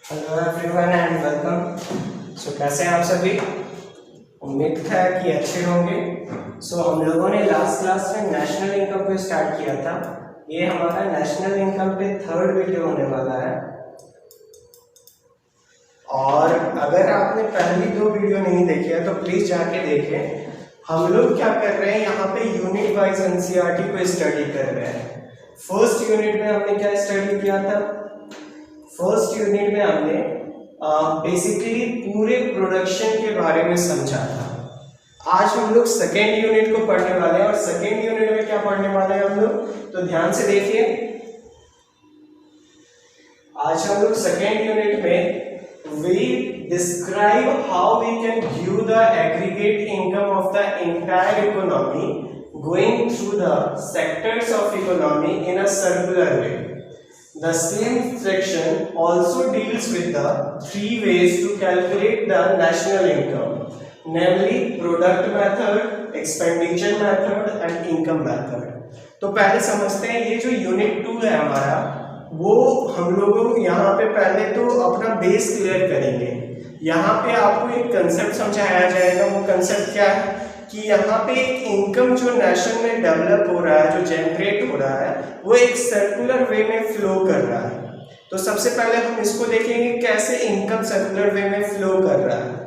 Hello everyone and welcome. कैसे हैं आप सभी? उम्मीद है कि अच्छे होंगे। हम लोगों ने लास्ट क्लास में नेशनल इनकम पे स्टार्ट किया था। ये हमारा नेशनल इनकम पे थर्ड वीडियो होने वाला है। और अगर आपने पहली दो वीडियो नहीं देखी है तो प्लीज जाके देखें। हम लोग क्या कर रहे हैं, यहाँ पे यूनिट वाइज एनसीईआरटी को स्टडी कर रहे हैं। फर्स्ट यूनिट में हमने क्या स्टडी किया था? फर्स्ट यूनिट में हमने बेसिकली पूरे प्रोडक्शन के बारे में समझा था। आज हम लोग सेकेंड यूनिट को पढ़ने वाले हैं। और सेकेंड यूनिट में क्या पढ़ने वाले हैं हम लोग, तो ध्यान से देखिए। आज हम लोग सेकेंड यूनिट में we describe how we can view the aggregate income of the entire economy going through the sectors of economy in a circular way. The same section also deals with the three ways to calculate the national income, namely product method, expenditure method and income method. तो पहले समझते हैं ये जो unit 2 है हमारा, वो हम लोग यहाँ पे पहले तो अपना बेस क्लियर करेंगे। यहाँ पे आपको एक कंसेप्ट समझाया जाएगा। वो कंसेप्ट क्या है कि यहाँ पे एक इनकम जो नेशन में डेवलप हो रहा है, जो जनरेट हो रहा है, वो एक सर्कुलर वे में फ्लो कर रहा है। तो सबसे पहले हम इसको देखेंगे कैसे इनकम सर्कुलर वे में फ्लो कर रहा है।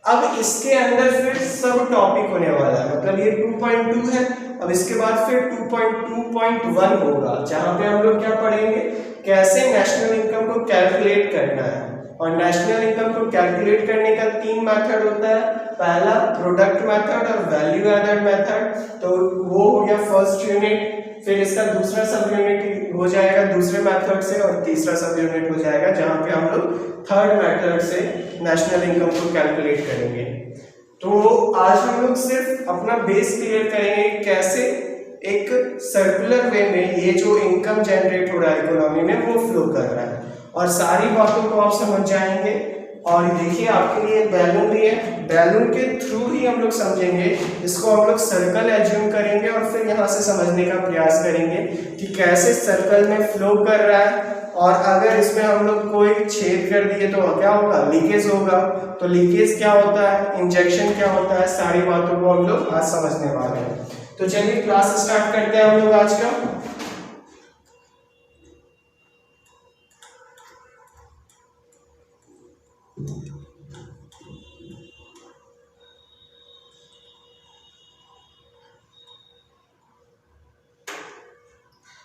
अब इसके अंदर फिर सब टॉपिक होने वाला है, मतलब ये 2.2 है। अब इसके बाद फिर 2.2.1 होगा, जहां पे हम लोग क्या पढ़ेंगे, कैसे नेशनल इनकम को कैलकुलेट करना है। और नेशनल इनकम को कैलकुलेट करने का 3 मेथड होता है। पहला प्रोडक्ट मेथड और वैल्यू एडेड मेथड, तो वो हो गया फर्स्ट यूनिट। फिर इसका दूसरा सब यूनिट हो जाएगा दूसरे मेथड से, और तीसरा सब यूनिट हो जाएगा जहां पे हम लोग थर्ड मेथड से नेशनल इनकम को कैलकुलेट करेंगे। तो आज हम लोग सिर्फ अपना बेस क्लियर करेंगे कैसे एक सर्कुलर वे में ये जो इनकम जनरेट हो रहा है इकोनॉमी में, वो फ्लो कर रहा है। और सारी बातों को आप समझ जाएंगे। और देखिए आपके लिए बैलून भी है, बैलून के थ्रू ही हम लोग समझेंगे। इसको हम लोग सर्कल एज्यूम करेंगे और फिर यहाँ से समझने का प्रयास करेंगे कि कैसे सर्कल में फ्लो कर रहा है। और अगर इसमें हम लोग कोई छेद कर दिए तो क्या होगा, लीकेज होगा। तो लीकेज क्या होता है, इंजेक्शन क्या होता है, सारी बातों को हम लोग आज समझने वाले हैं। तो चलिए क्लास स्टार्ट करते हैं हम लोग आज का।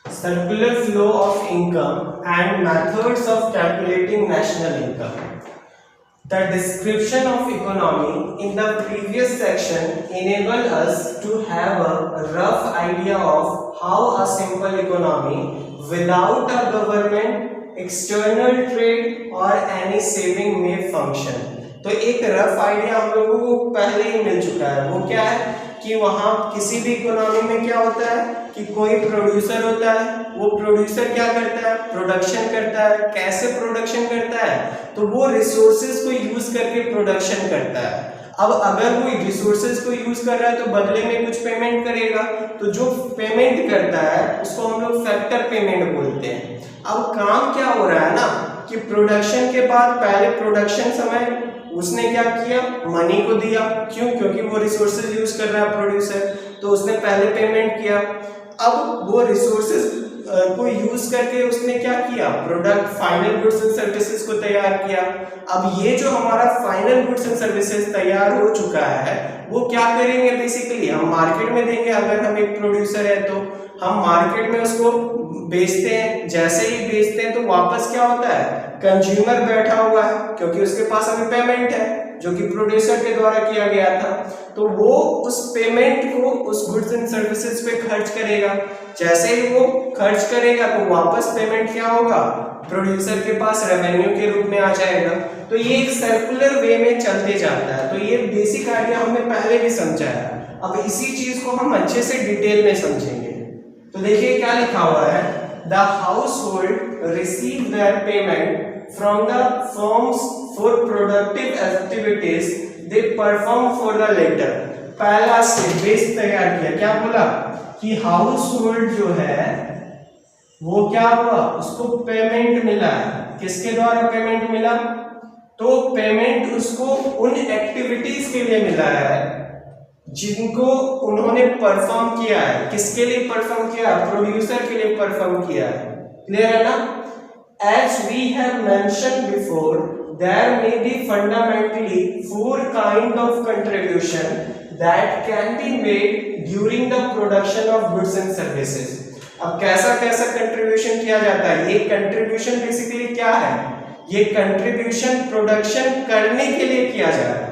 Circular flow of income and methods of calculating national income. The description of economy in the previous section enabled us to have a rough idea of how a simple economy without a government, external trade or any saving may function. तो एक rough idea हम लोगों को पहले ही मिल चुका है। वो क्या है कि वहां किसी भी इकोनॉमी में क्या होता है कि कोई प्रोड्यूसर होता है। वो प्रोड्यूसर क्या करता है, प्रोडक्शन करता है। कैसे प्रोडक्शन करता है, तो वो रिसोर्सेज को यूज करके प्रोडक्शन करता है। अब अगर वो रिसोर्सेज को यूज कर रहा है तो बदले में कुछ पेमेंट करेगा। तो जो पेमेंट करता है उसको हम लोग फैक्टर पेमेंट बोलते हैं। अब काम क्या हो रहा है ना कि प्रोडक्शन के बाद पहले प्रोडक्शन समय उसने क्या किया, मनी को दिया। क्यों? क्योंकि वो रिसोर्सेज यूज कर रहा है प्रोड्यूसर, तो उसने पहले पेमेंट किया। अब वो रिसोर्सेज को यूज करके उसने क्या किया, product final goods and services को तैयार किया। अब ये जो हमारा फाइनल गुड्स एंड सर्विसेज तैयार हो चुका है, वो क्या करेंगे, बेसिकली हम मार्केट में देंगे। अगर हम एक प्रोड्यूसर है तो हम मार्केट में उसको बेचते हैं। जैसे ही बेचते हैं तो वापस क्या होता है, कंज्यूमर बैठा हुआ है क्योंकि उसके पास अभी पेमेंट है जो कि प्रोड्यूसर के द्वारा किया गया था। तो वो उस पेमेंट को उस गुड्स एंड सर्विसेज पे खर्च करेगा। जैसे ही वो खर्च करेगा तो वापस पेमेंट क्या होगा, प्रोड्यूसर के पास रेवेन्यू के रूप में आ जाएगा। तो ये एक सर्कुलर वे में चलते जाता है। तो ये बेसिक आइडिया हमने पहले भी समझा है। अब इसी चीज को हम अच्छे से डिटेल में समझेंगे। तो देखिए क्या लिखा हुआ है, the household receive there payment from the firms for productive activities they perform for the latter। पहला से बेस तैयार किया। क्या बोला कि हाउस होल्ड जो है वो क्या हुआ, उसको पेमेंट मिला है। किसके द्वारा पेमेंट मिला? तो पेमेंट उसको उन एक्टिविटीज के लिए मिला है जिनको उन्होंने परफॉर्म किया है। किसके लिए परफॉर्म किया? प्रोड्यूसर के लिए परफॉर्म किया है। क्लियर है ना? As we have mentioned before, there may be fundamentally 4 kind of contribution that can be made during the production of goods and services. अब कैसा कैसा कंट्रीब्यूशन किया जाता है? ये कंट्रीब्यूशन बेसिकली क्या है? ये कंट्रीब्यूशन प्रोडक्शन करने के लिए किया जा रहा है।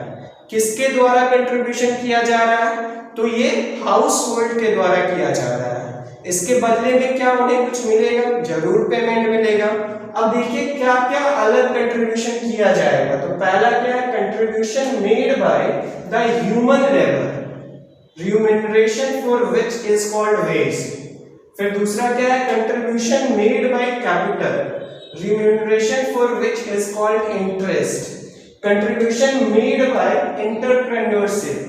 किसके द्वारा कंट्रीब्यूशन किया जा रहा है? तो ये हाउस होल्ड के द्वारा किया जा रहा है। इसके बदले में क्या उन्हें कुछ मिलेगा? जरूर पेमेंट मिलेगा। अब देखिए क्या क्या अलग कंट्रीब्यूशन किया जाएगा। तो पहला क्या है? Contribution made by the human labour, remuneration for which is called wage. फिर दूसरा क्या है? Contribution made by capital, remuneration for which is called interest. Contribution made by entrepreneurship,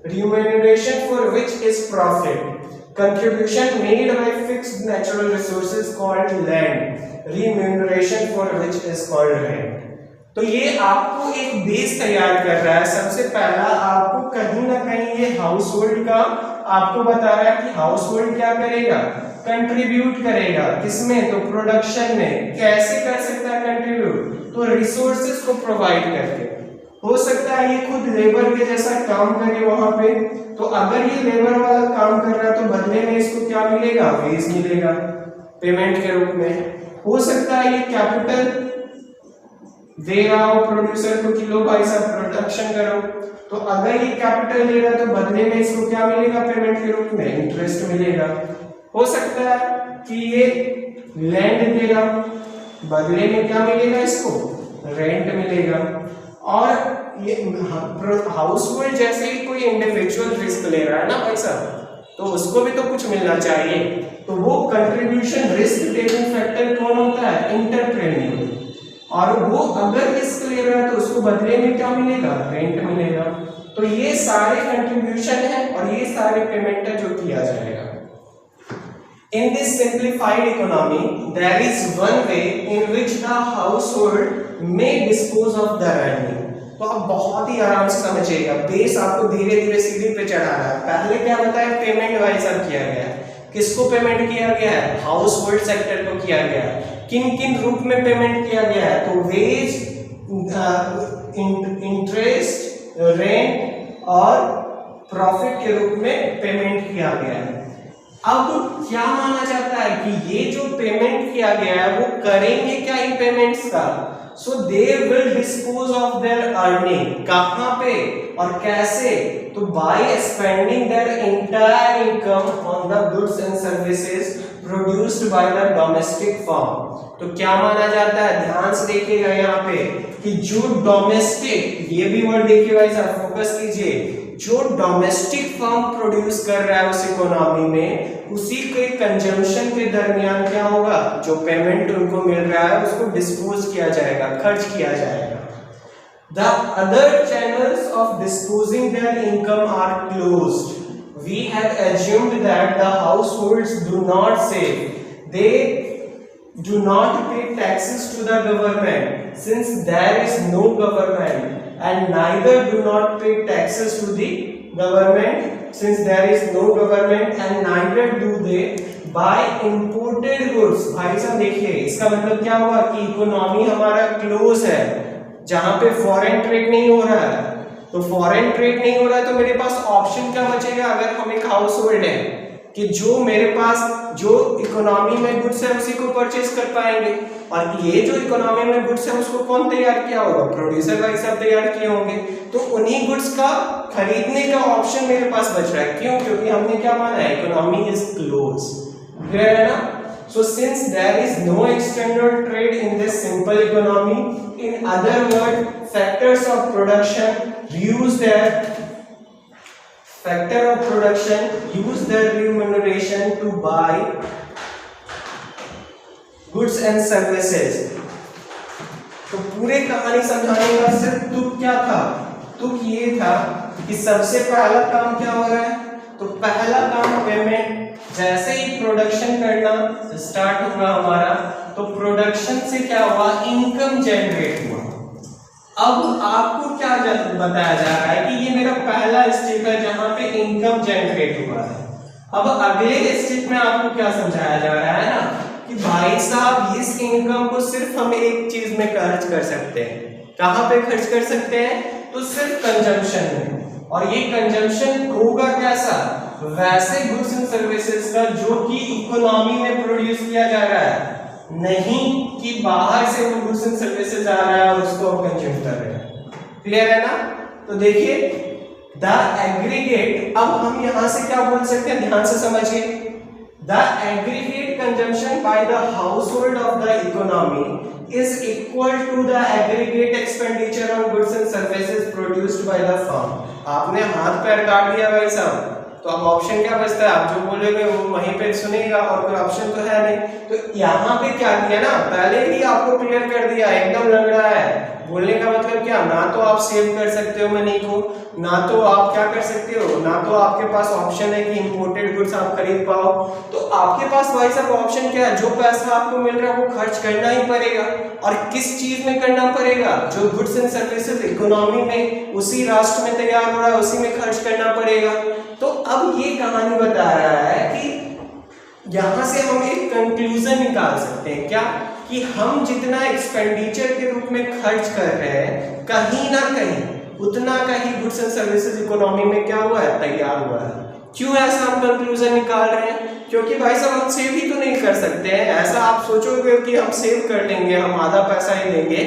remuneration for which is profit. Contribution made by fixed natural resources called land, remuneration for which is called rent. तो ये आपको एक base तैयार कर रहा है। सबसे पहला आपको कहीं ना कहीं ये हाउस होल्ड का आपको बता रहा है कि हाउस होल्ड क्या करेगा? कंट्रीब्यूट करेगा। किसमें? तो प्रोडक्शन में। कैसे कर सकता है कंट्रीब्यूट? तो रिसोर्सेज को प्रोवाइड करके। हो सकता है ये खुद लेबर के जैसा काम करे वहां पे, तो अगर ये लेबर वाला काम कर रहा है तो बदले में इसको क्या मिलेगा? वेज मिलेगा पेमेंट के रूप में। हो सकता है ये कैपिटल दे रहा हो प्रोड्यूसर को कि लो भाई साहब प्रोडक्शन करो, तो अगर ये कैपिटल ले रहा है तो बदले में इसको क्या मिलेगा पेमेंट के रूप में? इंटरेस्ट मिलेगा। हो सकता है कि ये लैंड दे रहा, बदले में क्या मिलेगा इसको? रेंट मिलेगा। और ये हाउस होल्ड जैसे ही कोई इंडिविजुअल रिस्क ले रहा है ना भाई साहब, तो उसको भी तो कुछ मिलना चाहिए। तो वो कंट्रीब्यूशन रिस्क टेकिंग फैक्टर कौन होता है? एंटरप्रेन्योर। और वो अगर रिस्क ले रहा है तो उसको बदले में क्या मिलेगा? रेंट मिलेगा। तो ये सारे कंट्रीब्यूशन है और ये सारे पेमेंट है जो किया जाएगा। In this simplified economy, there is one way in which the household may dispose of the earning. तो अब बहुत ही आराम से समझिएगा, बेस आपको धीरे धीरे सीढ़ी पे चढ़ा रहा है। पहले क्या बताया? पेमेंट वाइज किया गया है। किसको पेमेंट किया गया है? हाउस होल्ड सेक्टर को किया गया है। किन किन रूप में पेमेंट किया गया है? तो वेज, इंटरेस्ट, रेंट और प्रॉफिट के रूप में पेमेंट किया गया है। अब क्या माना जाता है कि ये जो पेमेंट किया गया है वो करेंगे क्या इन पेमेंट्स का? So they will dispose of their earning. कहां पे और कैसे? तो by spending their entire income on the goods and services produced by the domestic firm. तो क्या माना जाता है? ध्यान से देखिएगा यहाँ पे कि जो डोमेस्टिक, ये भी वर्ड देखिए भाई साहब, फोकस कीजिए, जो डोमेस्टिक फर्म प्रोड्यूस कर रहा है उस इकोनॉमी में, उसी के कंजम्पशन के दरमियान क्या होगा? जो पेमेंट उनको मिल रहा है उसको डिस्पोज किया जाएगा, खर्च किया जाएगा। The other channels of disposing their income are closed. We have assumed that the households do not save. They do not pay taxes to the government since there is no government, and neither do not pay taxes to the government since there is no government, and neither do they buy imported goods. भाई साहब देखिए, इसका मतलब क्या हुआ कि economy हमारा close है, जहां पे फॉरेन ट्रेड नहीं हो रहा है। तो फॉरेन ट्रेड नहीं हो रहा है तो मेरे पास ऑप्शन क्या बचेगा? अगर हम एक हाउस होल्ड है कि जो मेरे पास जो इकोनॉमी में गुड्स है उसी को परचेज कर पाएंगे, और ये जो इकोनॉमी में गुड्स है उसको कौन तैयार किया होगा? प्रोड्यूसर भाई साहब तैयार किए होंगे। तो उन्हीं गुड्स का खरीदने का ऑप्शन मेरे पास बच रहा है। क्यों? क्योंकि हमने क्या माना है? Economy is close. क्लियर है ना? So since there is no external trade in this simple economy, in other words, factors of production use their remuneration to buy goods and services. तो पूरे कहानी समझाने का सिर्फ तुक क्या था? तुक ये था कि सबसे पहला काम क्या हो रहा है? तो पहला काम पेमेंट, जैसे ही प्रोडक्शन करना स्टार्ट हुआ हमारा तो प्रोडक्शन से क्या हुआ, इनकम जनरेट हुआ। अब आपको क्या बताया जा रहा है कि ये मेरा पहला स्टेप है जहां पे इनकम जनरेट हुआ है। अब अगले स्टेप में आपको क्या समझाया जा रहा है ना कि भाई साहब इस इनकम को सिर्फ हम एक चीज में खर्च कर सकते हैं। कहां पे खर्च कर सकते हैं, तो सिर्फ कंजम्पशन में। और ये कंजम्पशन होगा कैसा, वैसे गुड्स एंड सर्विसेज का जो कि इकोनॉमी में प्रोड्यूस किया जा रहा है, नहीं कि बाहर से वो गुड्स एंड सर्विसेज आ रहा है और उसको हम कंज्यूम कर रहे हैं। क्लियर है ना। तो देखिए द एग्रीगेट, अब हम यहां से क्या बोल सकते हैं, ध्यान से समझिए। The aggregate consumption by the household of the economy is equal to the aggregate expenditure on goods and services produced by the firm. आपने हाथ पैर काट दिया भाई साहब, तो अब ऑप्शन क्या बचता है, आप जो बोलेंगे वो वहीं पे सुनेगा और कोई ऑप्शन तो है नहीं। तो यहाँ पे क्या किया ना, पहले ही आपको क्लियर कर दिया, एकदम लग रहा है। बोलने का मतलब क्या, ना तो आप सेव कर सकते हो मनी को, ना तो आप क्या कर सकते हो, ना तो आपके पास ऑप्शन है कि इंपोर्टेड गुड्स आप खरीद पाओ। तो आपके पास भाई साहब ऑप्शन क्या है, जो पैसा आपको मिल रहा है वो खर्च करना ही पड़ेगा। और किस चीज में करना पड़ेगा, जो गुड्स एंड सर्विसेज इकोनॉमी में उसी राष्ट्र में तैयार हो रहा है उसी में खर्च करना पड़ेगा। तो अब ये कहानी बता रहा है कि यहां से हम एक कंक्लूजन निकाल सकते हैं, क्या कि हम जितना एक्सपेंडिचर के रूप में खर्च कर रहे हैं, कहीं ना कहीं उतना का ही गुड्स एंड सर्विसेज इकोनॉमी में क्या हुआ है, तैयार हुआ है। क्यों ऐसा हम कंक्लूजन निकाल रहे हैं, क्योंकि भाई साहब हम सेव ही तो नहीं कर सकते हैं। ऐसा आप सोचोगे कि हम सेव कर लेंगे, हम आधा पैसा ही देंगे।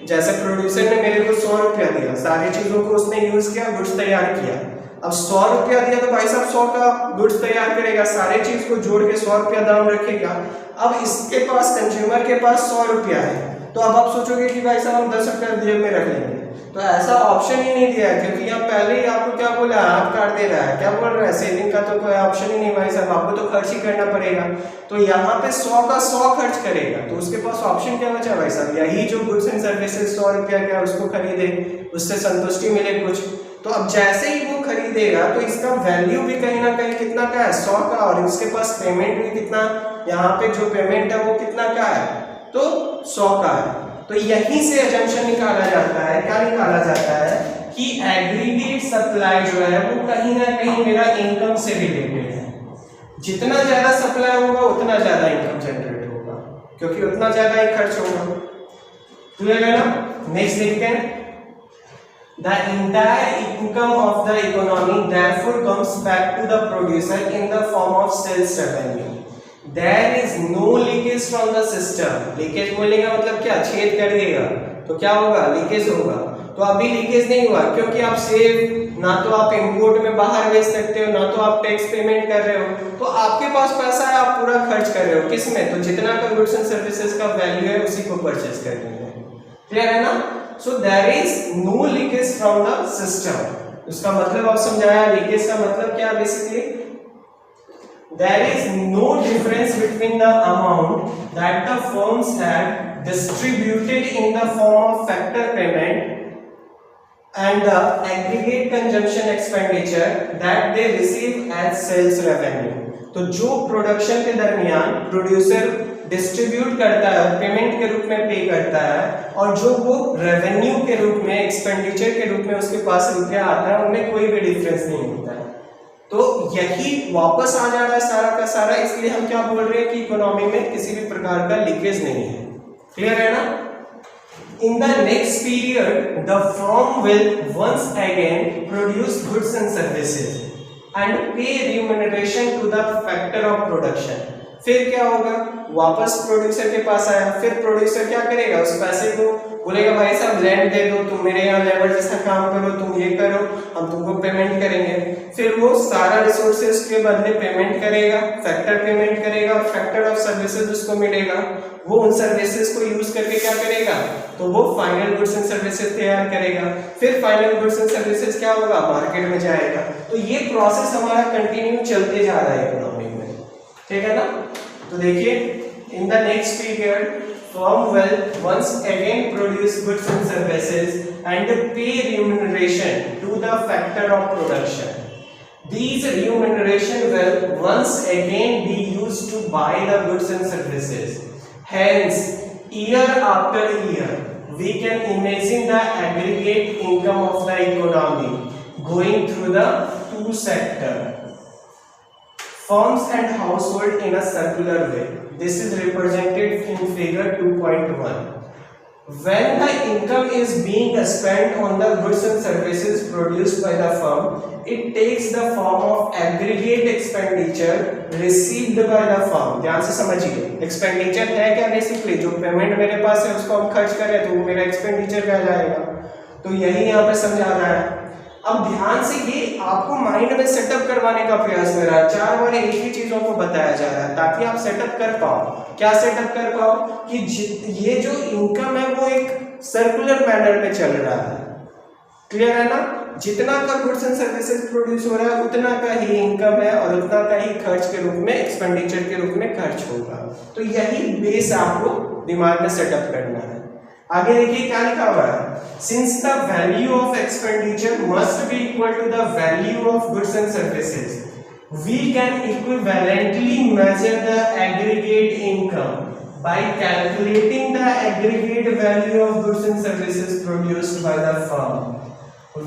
जैसे प्रोड्यूसर ने मेरे को 100 रुपया दिया, सारी चीजों को उसने यूज किया, गुड्स तैयार किया। अब 100 रुपया दिया तो भाई साहब 100 का गुड्स तैयार करेगा, सारे चीज को जोड़ के 100 रुपया दाम रखेगा। अब इसके पास, कंज्यूमर के पास 100 रुपया है, तो अब आप सोचोगे कि भाई साहब हम 10 रुपया जेब में रख लेंगे। तो ऐसा ऑप्शन ही नहीं दिया है, क्योंकि यहाँ पहले ही आपको क्या बोला, हाथ काट दे रहा है। क्या बोल रहा है, सेविंग का तो कोई ऑप्शन ही नहीं भाई साहब, आपको तो खर्च ही करना पड़ेगा। तो यहाँ पे 100 का 100 खर्च करेगा, तो उसके पास ऑप्शन क्या बचा भाई साहब, यही जो गुड्स एंड सर्विसेज 100 रुपया क्या उसको खरीदे, उससे संतुष्टि मिले कुछ। तो अब जैसे ही वो खरीदेगा तो इसका वैल्यू भी कहीं ना कहीं कितना का है, 100 का, और इसके पास पेमेंट भी कितना, यहाँ पे जो पेमेंट है वो कितना का है, तो 100 का है। तो यहीं से अजम्पशन निकाला जाता है, क्या निकाला जाता है कि एग्रीगेट सप्लाई जो है वो कहीं ना कहीं मेरा इनकम से रिलेटेड है। जितना ज्यादा सप्लाई होगा उतना ज्यादा इनकम जनरेट होगा, क्योंकि उतना ज्यादा ही खर्च होगा। क्लियर है ना। नेक्स्ट देखते हैं, the entire income of the economy therefore comes back to the producer in the form of sales revenue. There is no leakage from the system. Leakage बोलने का मतलब क्या, छेद कर देगा तो क्या होगा, लीकेज होगा। तो अभी लीकेज नहीं हुआ, क्योंकि आप सेव, ना तो आप इंपोर्ट में बाहर बेच सकते हो, ना तो आप टैक्स पेमेंट कर रहे हो। तो आपके पास पैसा है, आप पूरा खर्च कर रहे हो किस में, तो जितना का गुड्स एंड सर्विसेज का वैल्यू है उसी को परचेज करने में। क्लियर है ना। So there is no leakage from the system. उसका मतलब आप समझाया, लीकेज का मतलब क्या, basically there is no difference between the amount that the firms had distributed in the form of factor payment and the aggregate consumption expenditure that they receive as sales revenue. तो जो production के दरमियान producer distribute करता है, payment के रूप में पे करता है, और जो वो रेवेन्यू के रूप में, एक्सपेंडिचर के रूप में उसके पास रुपया आता है, उनमें कोई भी डिफरेंस नहीं होता है। तो यही वापस आ जा रहा है सारा का सारा, इसलिए हम क्या बोल रहे हैं कि इकोनॉमी में किसी भी प्रकार का लीकेज नहीं है। क्लियर है ना। In the next period, the firm will once again produce goods and services and pay remuneration to the factor of production. फिर क्या होगा, वापस प्रोड्यूसर के पास आया, फिर प्रोड्यूसर क्या करेगा, उस पैसे को बोलेगा भाई साहब लैंड दे दो, तुम मेरे यहाँ लेबर जैसा काम करो, तुम ये करो, हम तुमको पेमेंट करेंगे। फिर वो सारा रिसोर्सेज के बदले पेमेंट करेगा, फैक्टर पेमेंट करेगा, और फैक्टर ऑफ सर्विसेज उसको मिलेगा। वो उन सर्विसेज को यूज करके क्या करेगा, तो वो फाइनल गुड्स एंड सर्विसेज तैयार करेगा। फिर फाइनल गुड्स एंड सर्विसेज क्या होगा, मार्केट में जाएगा। तो ये प्रोसेस हमारा कंटिन्यू चलते जा रहा है इकोनॉमी में, ठीक है ना। तो देखिए, in the next period firm will once again produce goods and services and pay remuneration to the factor of production. These remuneration will once again be used to buy the goods and services. Hence, year after year, we can imagine the aggregate income of the economy going through the two sectors, firms and household, in a circular way. This is represented in figure 2.1. When the income is being spent on the goods and services produced by the firm, it takes the form of aggregate expenditure received by the firm. ध्यान से समझिए, expenditure है क्या? Basically जो payment मेरे पास है उसको हम खर्च करें तो वो मेरा एक्सपेंडिचर कहलाएगा। तो यही यहाँ पे समझा रहा है। अब ध्यान से ये आपको माइंड में सेटअप करवाने का प्रयास कर रहा है, 4 बार एक ही चीजों को बताया जा रहा है ताकि आप सेटअप कर पाओ। क्या सेटअप कर पाओ कि ये जो इनकम है वो एक सर्कुलर मैनर में चल रहा है। क्लियर है ना? जितना का गुड्स एंड सर्विसेज प्रोड्यूस हो रहा है उतना का ही इनकम है और उतना का ही खर्च के रूप में, एक्सपेंडिचर के रूप में खर्च होगा। तो यही बेस आपको दिमाग में सेटअप करना है। आगे देखिए क्या लिखा हुआ है, since the value of expenditure must be equal to the value of goods and services, we can equivalently measure the aggregate income by calculating the aggregate value of goods and services produced by the firm.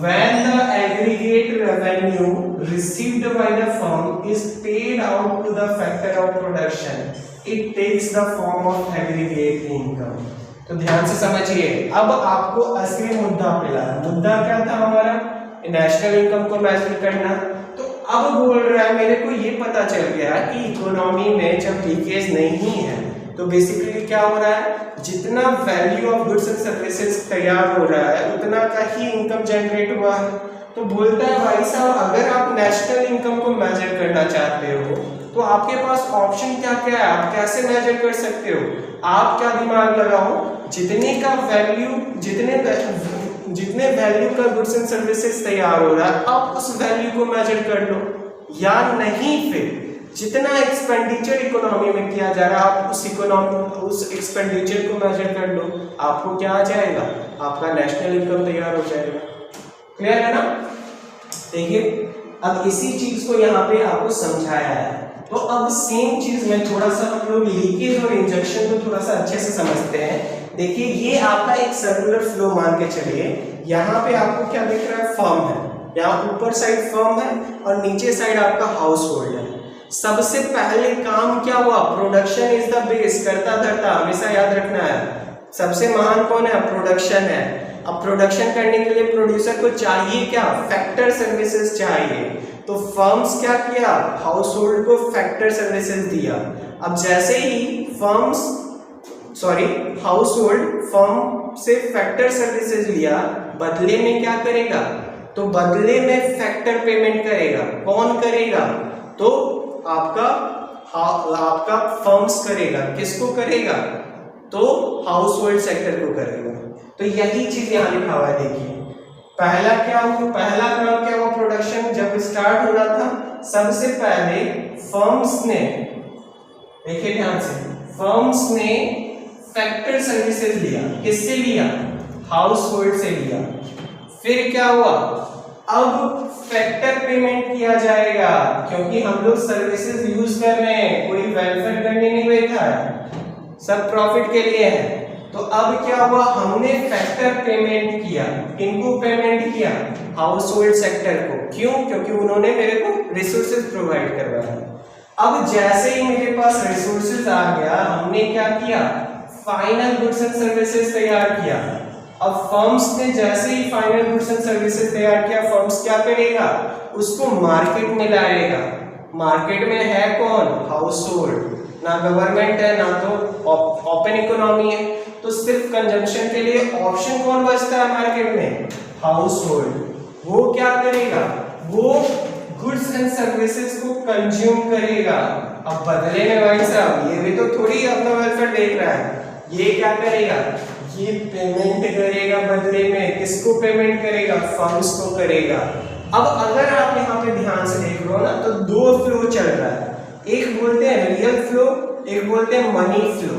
When the aggregate revenue received by the firm is paid out to the factor of production, it takes the form of aggregate income. तो ध्यान से समझिए, अब आपको असली मुद्दा मिला। मुद्दा क्या था हमारा? नेशनल इनकम को मेजर करना। तो अब बोल रहा है मेरे को ये पता चल गया कि इकोनॉमी में जब लीकेज नहीं है तो बेसिकली क्या हो रहा है, जितना value of goods and services तैयार हो रहा है उतना का ही इनकम जनरेट हुआ है। तो बोलता है भाई साहब अगर आप नेशनल इनकम को मेजर करना चाहते हो तो आपके पास ऑप्शन क्या क्या है, आप कैसे मेजर कर सकते हो? आप क्या दिमाग लगाओ, जितने का वैल्यू, जितने वैल्यू का गुड्स एंड सर्विसेज तैयार हो रहा है आप उस वैल्यू को मेजर कर लो, या नहीं फिर जितना एक्सपेंडिचर इकोनॉमी में किया जा रहा है आप उस एक्सपेंडिचर को मेजर कर लो। आपको क्या आ जाएगा? आपका नेशनल इनकम तैयार हो जाएगा। क्लियर है ना? देखिए अब इसी चीज को यहाँ पे आपको समझाया है। तो अब सेम चीज में थोड़ा सा हम लोग लीकेज और इंजेक्शन को थोड़ा सा अच्छे से समझते हैं। देखिए ये आपका एक सर्कुलर फ्लो मान के चलिए, यहाँ पे आपको क्या दिख रहा है? फर्म है, यहाँ ऊपर साइड फर्म है और नीचे साइड आपका हाउस होल्ड है। सबसे पहले काम क्या हुआ? प्रोडक्शन इज द बेस, करता धरता हमेशा याद रखना है। सबसे महान कौन है? प्रोडक्शन है। अब प्रोडक्शन करने के लिए प्रोड्यूसर को चाहिए क्या? फैक्टर सर्विसेज चाहिए। तो फर्म्स क्या किया? हाउस होल्ड को फैक्टर सर्विसेज दिया। अब जैसे ही हाउस होल्ड फर्म से फैक्टर सर्विसेज लिया, बदले में क्या करेगा? तो बदले में फैक्टर पेमेंट करेगा। कौन करेगा? तो आपका फर्म्स करेगा। किसको करेगा? तो हाउस होल्ड सेक्टर को करेगा। तो यही चीज यहाँ लिखा हुआ है। देखिए पहला काम क्या हुआ? प्रोडक्शन जब स्टार्ट हो रहा था सबसे पहले फर्म्स ने, देखिए ध्यान से, फर्म्स ने फैक्टर सर्विसेज लिया। किससे लिया? हाउस होल्ड से लिया। फिर क्या हुआ? अब फैक्टर पेमेंट किया जाएगा क्योंकि हम लोग सर्विसेज यूज कर रहे हैं, कोई वेलफेयर करने नहीं बैठा है, सब प्रॉफिट के लिए है। तो अब क्या हुआ? हमने फैक्टर पेमेंट किया। किनको पेमेंट किया? हाउस होल्ड सेक्टर को। क्यों? क्योंकि उन्होंने मेरे को रिसोर्सेज प्रोवाइड करवाया। अब जैसे ही मेरे पास रिसोर्सेज आ गया, हमने क्या किया? फाइनल गुड्स एंड सर्विसेज तैयार किया। अब फर्म्स ने जैसे ही फाइनल गुड्स एंड सर्विसेज तैयार किया, फर्म्स क्या करेगा? उसको मार्केट में लाएगा। मार्केट में है कौन? House hold. ना गवर्नमेंट है ना तो ओपन इकोनॉमी है, तो सिर्फ कंजम्पशन के लिए ऑप्शन कौन बचता है मार्केट में? House hold. वो क्या करेगा? वो गुड्स एंड सर्विसेज को कंज्यूम करेगा। अब बदले में भाई साहब ये भी तो थोड़ी अपना वेलफेयर देख रहा है, ये क्या करेगा? ये पेमेंट करेगा बदले में। किसको पेमेंट करेगा? फर्म्स को करेगा। अब अगर आप यहाँ पे ध्यान से देख रहे हो ना, तो दो फ्लो चल रहा है। एक बोलते हैं रियल फ्लो, एक बोलते हैं मनी फ्लो।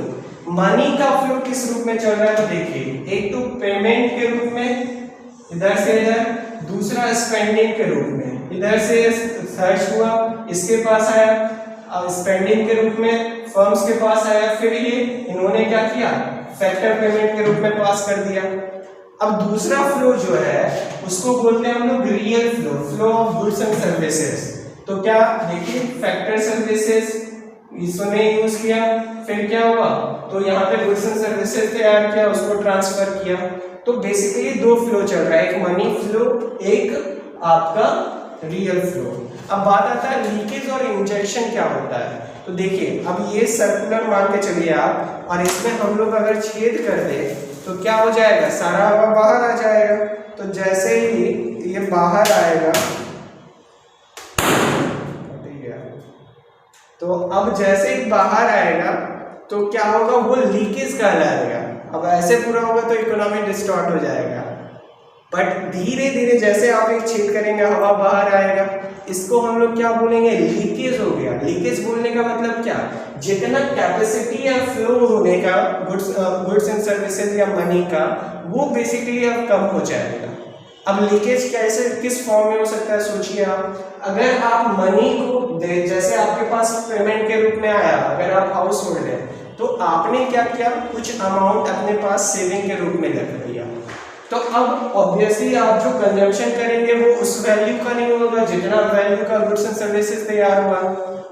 मनी का फ्लो किस रूप में चल रहा है? तो देखिए, एक तो पेमेंट के रूप में इधर से इधर, दूसरा स्पेंडिंग के रूप में। इधर से सर्च हुआ, इसके पास आया, स्पेंडिंग के रूप में फर्म्स के पास आया, फिर ये इन्होंने क्या किया, फैक्टर पेमेंट के रूप में पास कर दिया। अब दूसरा फ्लो जो है उसको बोलते हैं हम लोग real flow, flow of goods and services. तो क्या देखिए, फैक्टर सर्विसेज इसने यूज किया, फिर क्या हुआ, तो यहाँ पे गुड्स एंड सर्विसेज तैयार किया, उसको ट्रांसफर किया। तो बेसिकली दो फ्लो चल रहा है, एक मनी फ्लो, एक आपका रियल फ्लो। अब बात आता है लीकेज और इंजेक्शन क्या होता है। तो देखिए, अब ये सर्कुलर मान के चलिए आप, और इसमें हम लोग अगर छेद कर दे तो क्या हो जाएगा, सारा हवा बाहर आ जाएगा। तो जैसे ही ये बाहर आएगा, तो अब जैसे ही बाहर आएगा तो क्या होगा, वो लीकेज कहलाएगा। अब ऐसे पूरा होगा तो इकोनॉमी डिस्टॉर्ट हो जाएगा। बट धीरे धीरे जैसे आप एक छेद करेंगे, हवा बाहर आएगा, इसको हम लोग क्या बोलेंगे, लीकेज हो गया। लीकेज बोलने का मतलब क्या, जितना कैपेसिटी या फ्लो होने का गुड्स एंड सर्विसेज या मनी का, वो बेसिकली अब कम हो जाएगा। अब लीकेज कैसे, किस फॉर्म में हो सकता है, सोचिए आप। अगर आप मनी को जैसे आपके पास पेमेंट के रूप में आया, अगर आप हाउस होल्ड है, तो आपने क्या किया, कुछ अमाउंट अपने पास सेविंग के रूप में रख दिया। तो अब ऑब्वियसली आप जो कंजम्पशन करेंगे वो उस वैल्यू का नहीं होगा जितना वैल्यू का गुड्स एंड सर्विसेज तैयार हुआ।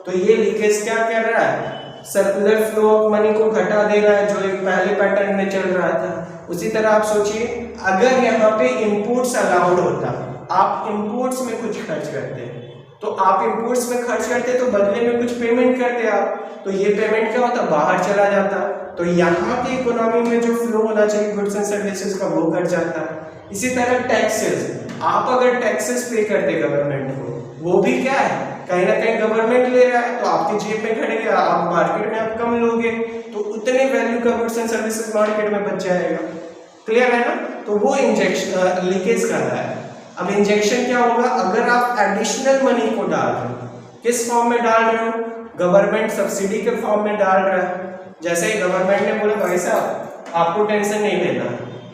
तो ये लीकेज क्या कर रहा है, सर्कुलर फ्लो ऑफ मनी को घटा दे रहा है, जो एक पहले पैटर्न में चल रहा था। उसी तरह आप सोचिए, अगर यहाँ पे इनपुट्स अलाउड होता, आप इनपुट्स में कुछ खर्च करते, तो आप इनपुट्स में खर्च करते तो बदले में कुछ पेमेंट करते आप, तो ये पेमेंट क्या होता, बाहर चला जाता। तो यहाँ की इकोनॉमी में जो फ्लो होना चाहिए गुड्स एंड सर्विसेज का, वो घट जाता। इसी तरह टैक्सेस, आप अगर टैक्सेस पे करते गवर्नमेंट को, वो भी क्या है, कहीं ना कहीं गवर्नमेंट ले रहा है, तो आपकी जेब में घटेगा, आप मार्केट में आप कम लोगे, तो उतने वैल्यू का गुड्स एंड सर्विसेज मार्केट में बच जाएगा। क्लियर है ना। तो वो इंजेक्शन लीकेज कर रहा है। अब इंजेक्शन क्या होगा, अगर आप एडिशनल मनी को डाल रहे हो, किस फॉर्म में डाल रहे हो, गवर्नमेंट सब्सिडी के फॉर्म में डाल रहा है। जैसे ही गवर्नमेंट ने बोला भाई साहब आपको टेंशन नहीं लेना,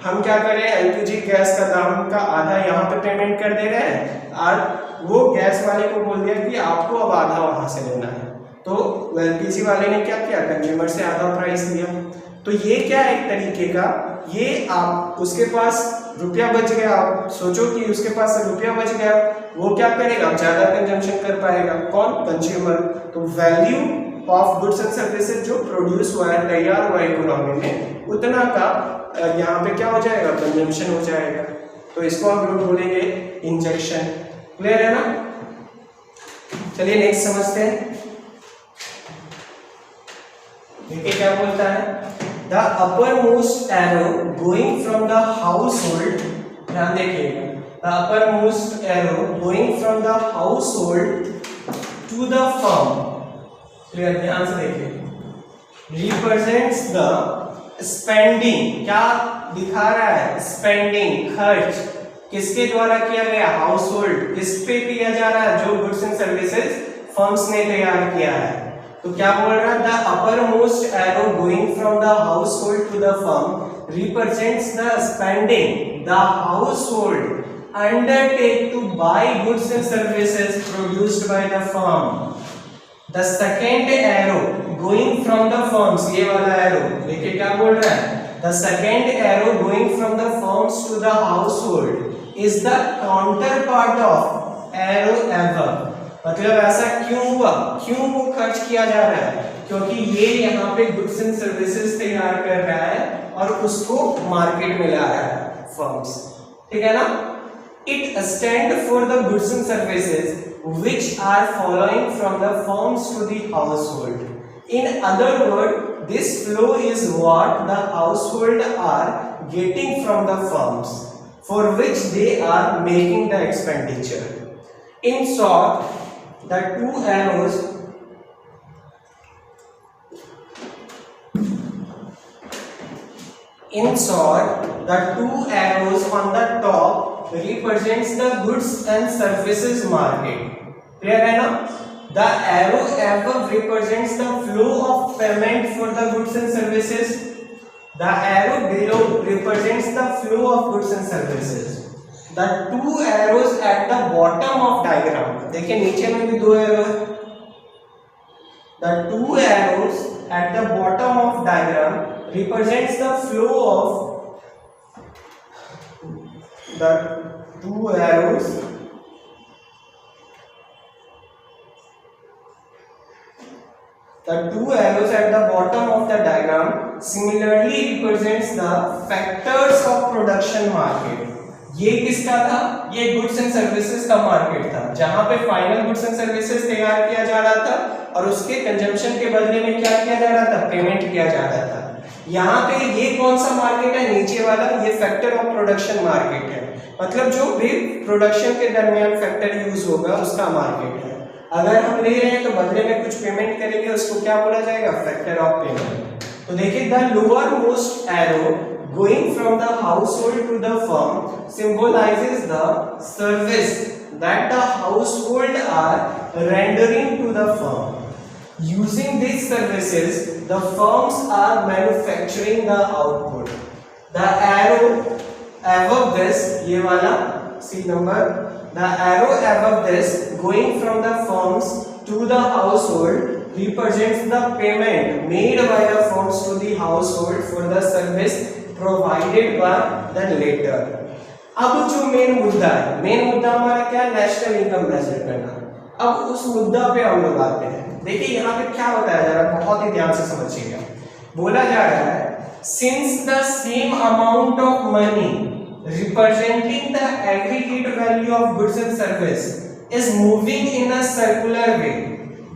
हम क्या करें, एलपीजी गैस का दाम का आधा यहाँ पे पेमेंट कर दे रहे हैं, और वो गैस वाले को बोल दिया कि आपको अब आधा वहां से लेना है। तो एलपीजी वाले ने क्या किया, कंज्यूमर से आधा प्राइस लिया। तो ये क्या है, एक तरीके का, ये आप उसके पास रुपया बच गया, आप सोचो कि उसके पास रुपया बच गया, वो क्या करेगा, ज्यादा कंजम्पशन कर पाएगा, कौन, कंज्यूमर। तो value of goods and services जो प्रोड्यूस हुआ है, तैयार हुआ इकोनॉमी में, उतना का यहाँ पे क्या हो जाएगा, कंजम्पशन हो जाएगा। तो इसको हम लोग बोलेंगे इंजेक्शन। क्लियर है ना। चलिए नेक्स्ट समझते हैं। देखिए क्या बोलता है, The uppermost arrow going from the household, ध्यान देखिएगा, the uppermost arrow going from the household to the firm, clear, ध्यान से देखिए, represents the spending, क्या दिखा रहा है, spending, खर्च, किसके द्वारा किया गया, हाउसहोल्ड, किस पे किया जा रहा है, जो गुड्स एंड सर्विसेज फर्म्स ने तैयार किया है। तो क्या बोल रहा है, the uppermost arrow going from the household to the firm represents the spending the household undertake to buy goods and services produced by the firm. The second arrow going from the firms, ये वाला arrow देखिए क्या बोल रहा है, the second arrow going from the firms to the household is the counterpart of arrow ever. मतलब ऐसा क्यों हुआ, क्यों वो खर्च किया जा रहा है, क्योंकि ये यहाँ पे गुड्स एंड सर्विसेज तैयार कर रहा है और उसको मार्केट में ला रहा है फर्म्स, ठीक है ना। It stand for the goods and services which are following from the firms to the household. In other words, this flow is what the household are getting from the firms for which they are making the expenditure. In short, the two arrows on the top represents the goods and services market. Clear है ना। The arrow above represents the flow of payment for the goods and services. The arrow below represents the flow of goods and services. The two arrows at the bottom of diagram, देखिए नीचे में भी दो arrow है, the two arrows at the bottom of diagram represents the flow of the two arrows at the bottom of the diagram similarly represents the factors of production market. ये किसका था? ये गुड्स एंड सर्विसेज का market था, जहां पे final goods and services तैयार किया जा रहा था और उसके कंजम्पशन के बदले में क्या किया जा रहा था? पेमेंट किया जा रहा था। यहाँ पे ये कौन सा मार्केट है? नीचे वाला, ये फैक्टर ऑफ प्रोडक्शन मार्केट है, मतलब जो भी प्रोडक्शन के दरमियान फैक्टर यूज होगा उसका मार्केट है। अगर हम ले रहे हैं तो बदले में कुछ पेमेंट करेंगे, उसको क्या बोला जाएगा? Factor of payment. तो देखिए the lowermost arrow going from the household to the firm symbolises the service that the household are rendering to the firm. Using this services the firms are manufacturing the output. The arrow above this, ये वाला C number, the arrow above this going from the firms to the household represents the payment made by the firms to the household for the service provided by the latter। अब जो main मुद्दा है, main मुद्दा हमारा क्या? National income major करना। अब उस मुद्दा पे हम लोग आते हैं। देखिए यहाँ पे क्या बताया जा रहा है, बहुत ही ध्यान से समझिएगा। बोला जा रहा है since the same amount of money representing the aggregate value of goods and service is moving in a circular way,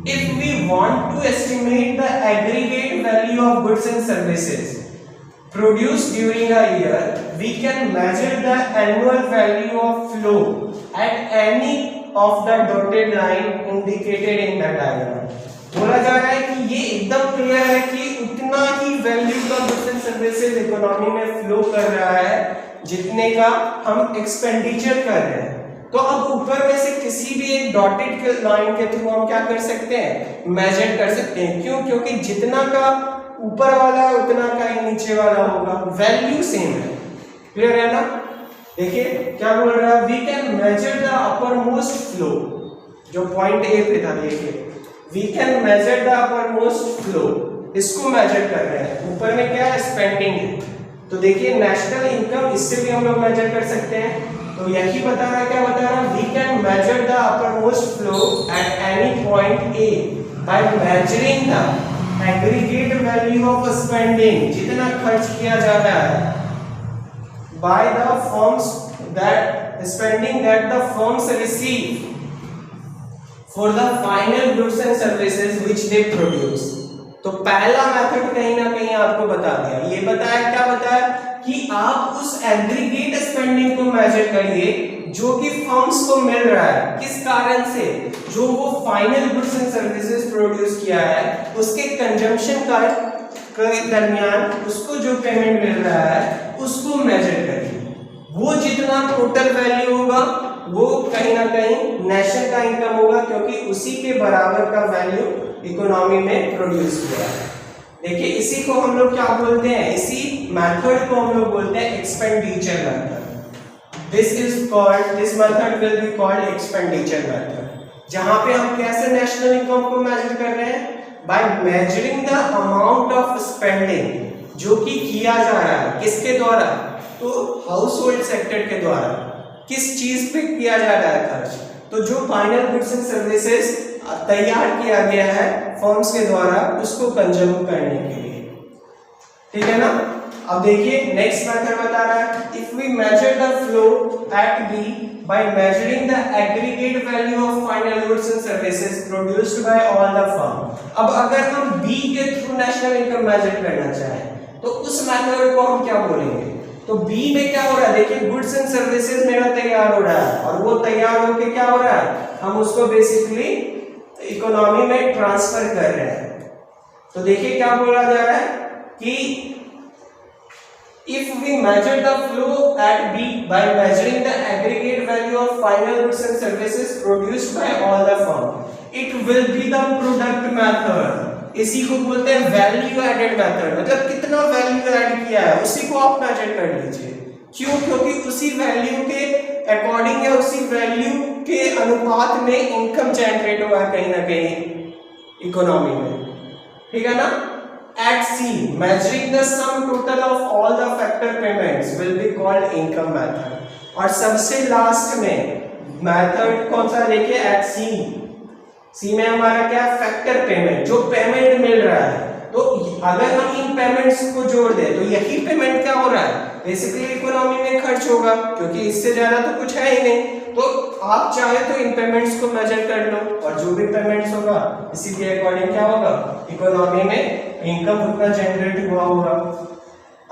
if we want to estimate the aggregate value of goods and services produced during a year, we can measure the annual value of flow at any of the dotted line indicated in the diagram। बोला जा रहा है कि ये एकदम clear है कि उतना ही वैल्यू का गुड्स एंड सर्विसेज इकोनॉमी में फ्लो कर रहा है जितने का हम एक्सपेंडिचर कर रहे हैं। तो अब ऊपर में से किसी भी एक डॉटेड लाइन के थ्रू हम क्या कर सकते हैं? मेजर कर सकते हैं। क्यों? क्योंकि जितना का ऊपर वाला है उतना का ही नीचे वाला होगा, वैल्यू सेम है। क्लियर है ना? देखिए क्या बोल रहा है, we can measure the uppermost flow, जो पॉइंट ए पे था। देखिए we can measure the uppermost flow, इसको मेजर कर रहे हैं। ऊपर में क्या है? स्पेंडिंग है। तो देखिए नेशनल इनकम, इससे भी हम लोग मेजर कर सकते हैं। तो यही बता रहा है, क्या बता रहा है? We can measure the uppermost flow at any point A by measuring the aggregate value of spending, जितना खर्च किया जा रहा है, by the firms that spending that the firms receive for the final goods and services which they produce. तो पहला method कहीं ना कहीं आपको बता दिया, ये बताया, क्या बताया कि आप उस एग्रीगेट स्पेंडिंग को मेजर करिए जो कि फर्म्स को मिल रहा है। किस कारण से? जो वो final goods and services produce किया है उसके कंजम्पशन का के दरमियान उसको जो पेमेंट मिल रहा है उसको मेजर करिए। वो जितना टोटल वैल्यू होगा वो कहीं ना कहीं नेशनल का इनकम होगा, क्योंकि उसी के बराबर का वैल्यू इकोनॉमी में प्रोड्यूस हुआ है। देखिए इसी को हम लोग क्या बोलते हैं? इसी मेथड को हम लोग बोलते हैं expenditure method. This is called, this method will be called expenditure method. जहां पे हम कैसे नेशनल इनकम को मेजर कर रहे हैं? Bye measuring the amount of spending जो कि किया जा रहा है, किसके द्वारा? तो हाउस होल्ड सेक्टर के द्वारा। किस चीज पे किया जा रहा है खर्च? तो जो फाइनल गुड्स एंड सर्विसेज तैयार किया गया है फर्म्स के द्वारा उसको कंज्यूम करने के लिए। ठीक है ना? अब देखिए नेक्स्ट मेथड बता रहा है, if we measure the flow at B by measuring the aggregate value of final goods and services produced by all the firm. अब अगर हम बी के थ्रू नेशनल इनकम मेजर करना चाहें तो उस मेथड को हम क्या बोलेंगे? तो बी में क्या हो रहा है? देखिए गुड्स एंड सर्विसेज मेरा तैयार हो रहा है और वो तैयार होके क्या हो रहा है? हम उसको बेसिकली इकोनॉमी में ट्रांसफर कर रहे हैं। तो देखिए क्या बोला जा रहा है कि if we measure the flow at B by measuring the aggregate value of final goods and services produced by all the firm, it will be the product method। इसी को बोलते हैं वैल्यू एडेड मेथड, मतलब कितना value add किया है उसी को आप मेजर कर लीजिए। क्यों? क्योंकि उसी वैल्यू के अकॉर्डिंग या उसी वैल्यू के अनुपात में इनकम जनरेट हुआ कहीं ना कहीं इकोनॉमी में, ठीक है ना। At C, measuring the sum total of all the factor payments will be called income method. और सबसे लास्ट में मेथड कौन सा देखिए एट सी में हमारा क्या फैक्टर पेमेंट, जो पेमेंट मिल रहा है। तो अगर हम इन पेमेंट्स को जोड़ दें तो यही पेमेंट क्या हो रहा है, बेसिकली इकोनॉमी में खर्च होगा, क्योंकि इससे ज्यादा तो कुछ है ही नहीं। तो आप चाहे तो इन पेमेंट्स को मेजर कर लो और जो भी पेमेंट्स होगा इसी के अकॉर्डिंग क्या होगा, इकोनॉमी में इनकम उतना जनरेट हुआ होगा।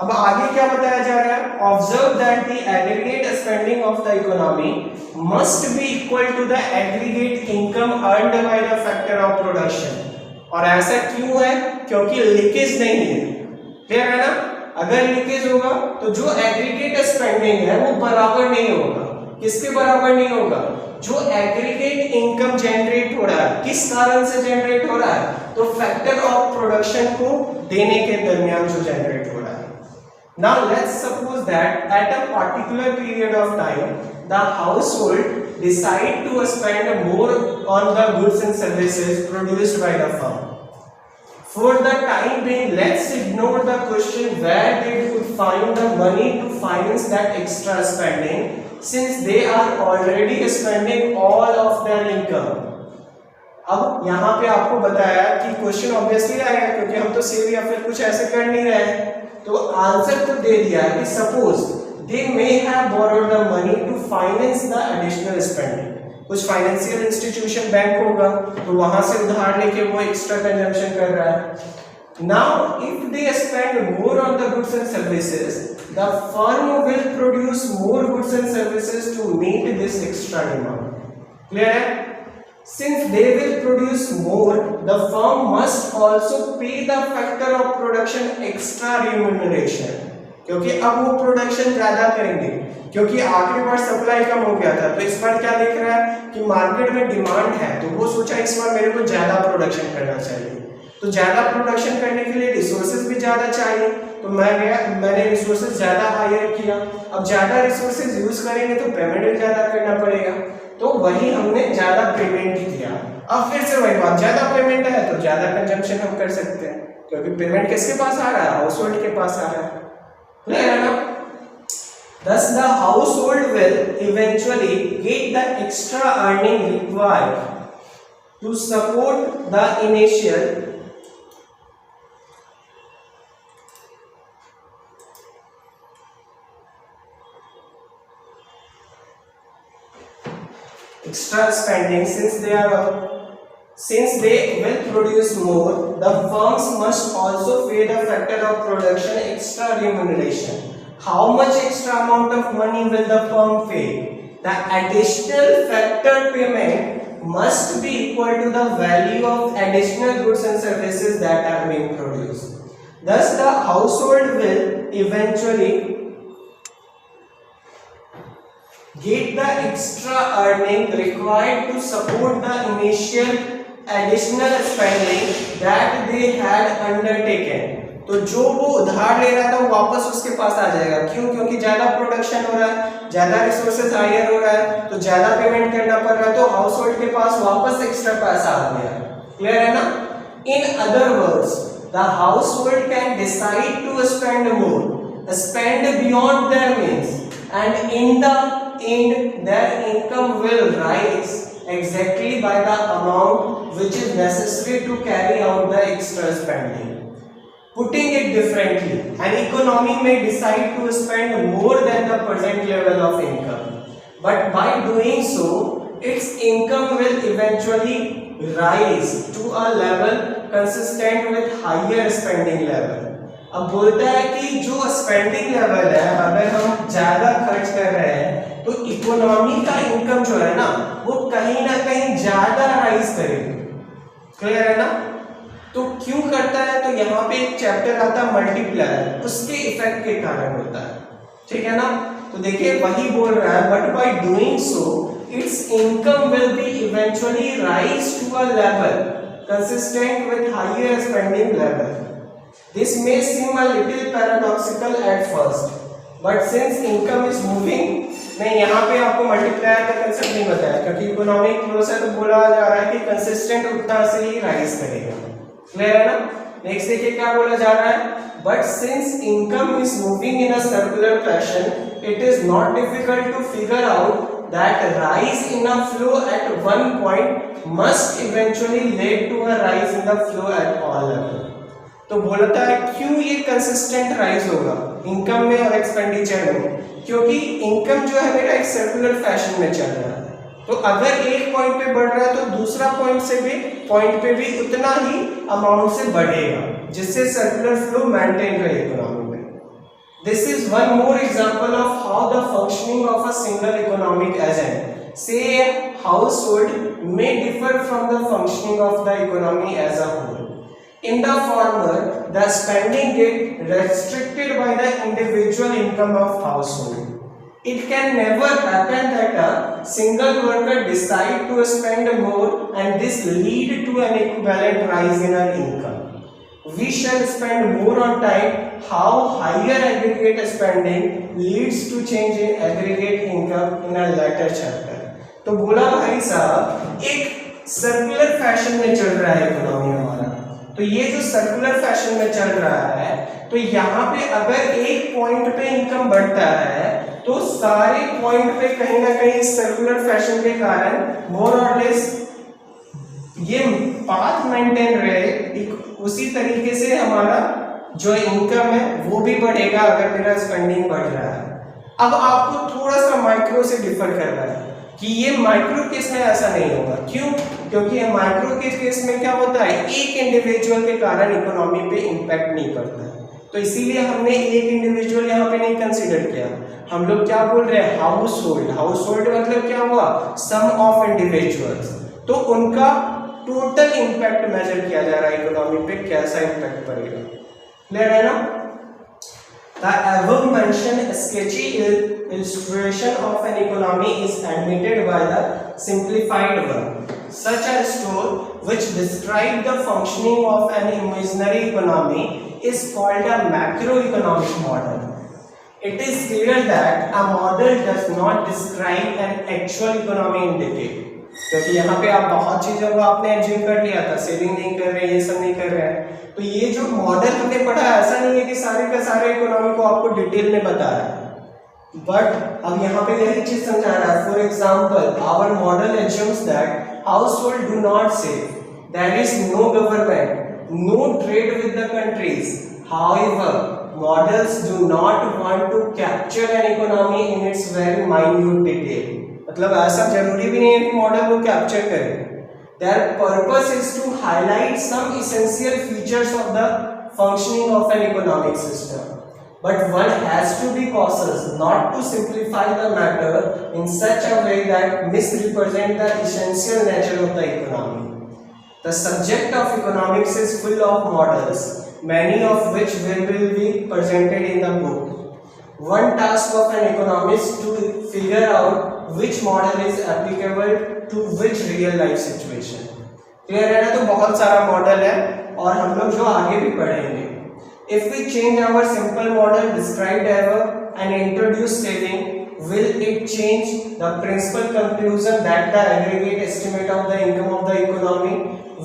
अब आगे क्या बताया जा रहा है, observe that the aggregate spending of the economy must be equal to the aggregate income earned by the factor of production. और ऐसा क्यों है, क्योंकि लीकेज नहीं है, क्लियर है ना। अगर लीकेज होगा तो जो एग्रीगेट स्पेंडिंग है वो बराबर नहीं होगा। किसके बराबर नहीं होगा, जो एग्रीगेट इनकम जनरेट हो रहा है, किस कारण से जनरेट हो रहा है, तो फैक्टर ऑफ प्रोडक्शन को देने के दरमियान जो जनरेट हो रहा है। Now let's suppose that at a particular period of time the household decide to spend more on the goods and services produced by the firm. For the time being, let's ignore the question where they could find the money to finance that extra spending, since they are already spending all of their income. अब यहाँ पे आपको बताया कि question obviously आएगा, क्योंकि हम तो सेव या फिर कुछ ऐसे कर नहीं रहे हैं। तो आंसर तो दे दिया है कि suppose they may have borrowed the money to finance the additional spending. कुछ फाइनेंशियल इंस्टीट्यूशन बैंक होगा तो वहां से उधार लेके वो एक्स्ट्रा कंजम्पशन कर रहा है। Now if they spend more on the goods and services, the firm will produce more goods and services to meet this extra demand. Clear है। Since they will produce more, the firm must also pay the factor of production extra remuneration, क्योंकि अब वो production ज्यादा करेंगे, क्योंकि आखिरी बार supply कम हो गया था। तो इस बार क्या दिख रहा है कि मार्केट में डिमांड है, तो वो सोचा इस बार मेरे को ज्यादा प्रोडक्शन करना चाहिए। तो ज्यादा प्रोडक्शन करने के लिए रिसोर्सेज भी ज्यादा चाहिए, तो मैंने रिसोर्सेज ज्यादा हायर किया। अब ज्यादा रिसोर्सेज यूज करेंगे तो पेमेंट भी ज्यादा करना पड़ेगा, तो वही हमने ज्यादा पेमेंट किया। अब फिर से वही बात, ज्यादा पेमेंट है तो ज्यादा कंजम्पशन हम कर सकते हैं, क्योंकि पेमेंट किसके पास आ रहा है, हाउसहोल्ड के पास आ रहा है, क्लियर है ना। Thus the household will eventually get the extra earning required to support the initial extra spending. Since they will produce more, the firms must also pay the factor of production extra remuneration. How much extra amount of money will the firm pay? The additional factor payment must be equal to the value of additional goods and services that are being produced. Thus the household will eventually get the extra earning required to support the initial additional spending that they had undertaken. तो जो वो उधार ले रहा था वो वापस उसके पास आ जाएगा। क्यों? क्योंकि ज्यादा प्रोडक्शन हो रहा है, ज्यादा रिसोर्सेज हायर हो रहा है, तो ज्यादा पेमेंट करना पड़ रहा है, तो हाउस होल्ड के पास वापस एक्स्ट्रा पैसा आ गया। क्लियर है ना। In other words, the household can decide to spend more, spend beyond their means, and in the end their income will rise exactly by the amount which is necessary to carry out the extra spending. Putting it differently, an economy may decide to spend more than the present level of income, but by doing so, its income will eventually rise to a level consistent with higher spending level. अब बोलता है कि जो spending level है, अगर हम ज्यादा खर्च कर रहे हैं तो इकोनॉमी का इनकम जो है ना वो कहीं ना कहीं ज्यादा राइज करेगी। क्लियर है ना। तो क्यों करता है, तो यहाँ पे एक चैप्टर आता है मल्टीप्लायर, उसके इफेक्ट के कारण होता है, ठीक है ना। तो देखिए वही बोल रहा है, but by doing so its income will be eventually rise to a level consistent with higher spending level. This may seem a little paradoxical at first, but since income is moving, नहीं यहाँ पे आपको multiplier का concept नहीं बताया क्योंकि economic growth है तो बोला जा रहा है कि कंसिस्टेंट उतना से ही राइज करेगा। क्लियर है ना? नेक्स्ट देखिए क्या बोला जा रहा है, but since income is moving in a circular fashion it is not difficult to figure out that rise in a flow at one point must eventually lead to a rise in the flow at all level। तो बोलता है क्यों ये consistent rise होगा income में और expenditure में, क्योंकि इनकम जो है मेरा एक सर्कुलर फैशन में चल रहा है। तो अगर एक पॉइंट पे बढ़ रहा है तो दूसरा पॉइंट पे भी उतना ही अमाउंट से बढ़ेगा, जिससे सर्कुलर फ्लो मेंटेन रहे इकोनॉमी में। This is one more example of how the functioning of a single economic agent, say a household, may differ from the functioning of the economy as a whole. In the former, the spending get restricted by the individual income of household. It can never happen that a single worker decide to spend more and this lead to an equivalent rise in our income. We shall spend more on time how higher aggregate spending leads to change in aggregate income in a later chapter। तो बोला भाई साहब एक circular fashion में चल रहा है economy हमारा, तो ये जो सर्कुलर फैशन में चल रहा है तो यहाँ पे अगर एक पॉइंट पे इनकम बढ़ता है तो सारे पॉइंट पे कहीं ना कहीं सर्कुलर फैशन के कारण मोर और लेस ये पाथ मेंटेन रहे, उसी तरीके से हमारा जो इनकम है वो भी बढ़ेगा अगर मेरा स्पेंडिंग बढ़ रहा है। अब आपको थोड़ा सा माइक्रो से डिफर कर रहा है कि ये माइक्रो केस में ऐसा नहीं होगा। क्यों? क्योंकि माइक्रो के केस में क्या होता है, एक इंडिविजुअल के कारण इकोनॉमी पे इम्पैक्ट नहीं पड़ता है, तो इसीलिए हमने एक इंडिविजुअल यहाँ पे नहीं कंसीडर किया। हम लोग क्या बोल रहे हैं, हाउस होल्ड मतलब क्या हुआ, सम ऑफ इंडिविजुअल्स, तो उनका टोटल इम्पैक्ट मेजर किया जा रहा है इकोनॉमी पे, कैसा इम्पैक्ट पड़ेगा। क्लियर है ना? The above mentioned sketchy illustration of an economy is admitted by the simplified one. Such a store which describes the functioning of an imaginary economy is called a macroeconomic model. It is clear that a model does not describe an actual economy in detail. क्योंकि यहाँ पे आप बहुत चीजों को आपने assume कर लिया था, सेविंग नहीं कर रहे, ये सब नहीं कर रहे हैं, तो ये जो मॉडल हमने पढ़ा है ऐसा नहीं है कि सारे का सारे इकोनॉमी को आपको डिटेल में बता रहा है, बट अब यहाँ पे यही चीज समझा रहा है। For example our model assumes that household do not save, there is no government, no trade with the countries, however models do not want to capture an economy in its very minute detail. मतलब ऐसा जरूरी भी नहीं है कि model को capture करे। Their purpose is to highlight some essential features of the functioning of an economic system, but one has to be cautious not to simplify the matter in such a way that misrepresent the essential nature of the economy. The subject of economics is full of models, many of which will be presented in the book. One task of an economist to figure out which model is applicable to which real life situation। Clear है ना? तो बहुत सारा model है और हम लोग जो आगे भी पढ़ेंगे। If we change our simple model described above and introduce saving, will it change the principal conclusion that the aggregate estimate of the income of the economy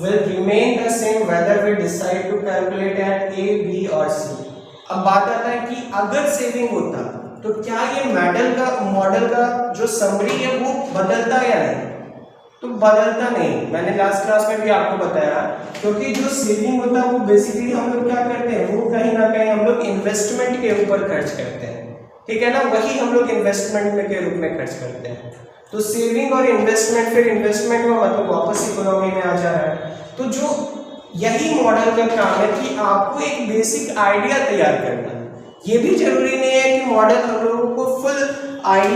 will remain the same whether we decide to calculate at A, B or C? अब बात आता है कि अगर saving होता तो क्या ये मॉडल का जो समरी है वो बदलता या नहीं? तो बदलता नहीं। मैंने लास्ट क्लास में भी आपको बताया, क्योंकि जो सेविंग होता है वो बेसिकली हम लोग क्या करते हैं, वो कहीं ना कहीं हम लोग इन्वेस्टमेंट के ऊपर खर्च करते हैं, ठीक है ना, वही हम लोग इन्वेस्टमेंट में के रूप में खर्च करते हैं। तो सेविंग और इन्वेस्टमेंट, फिर इन्वेस्टमेंट का मतलब वापस इकोनॉमी में आ जा रहा है। तो जो यही मॉडल का काम है कि आपको एक बेसिक आइडिया तैयार करना। ये भी जरूरी नहीं है कि मॉडल हम लोगों को फुल आइडिया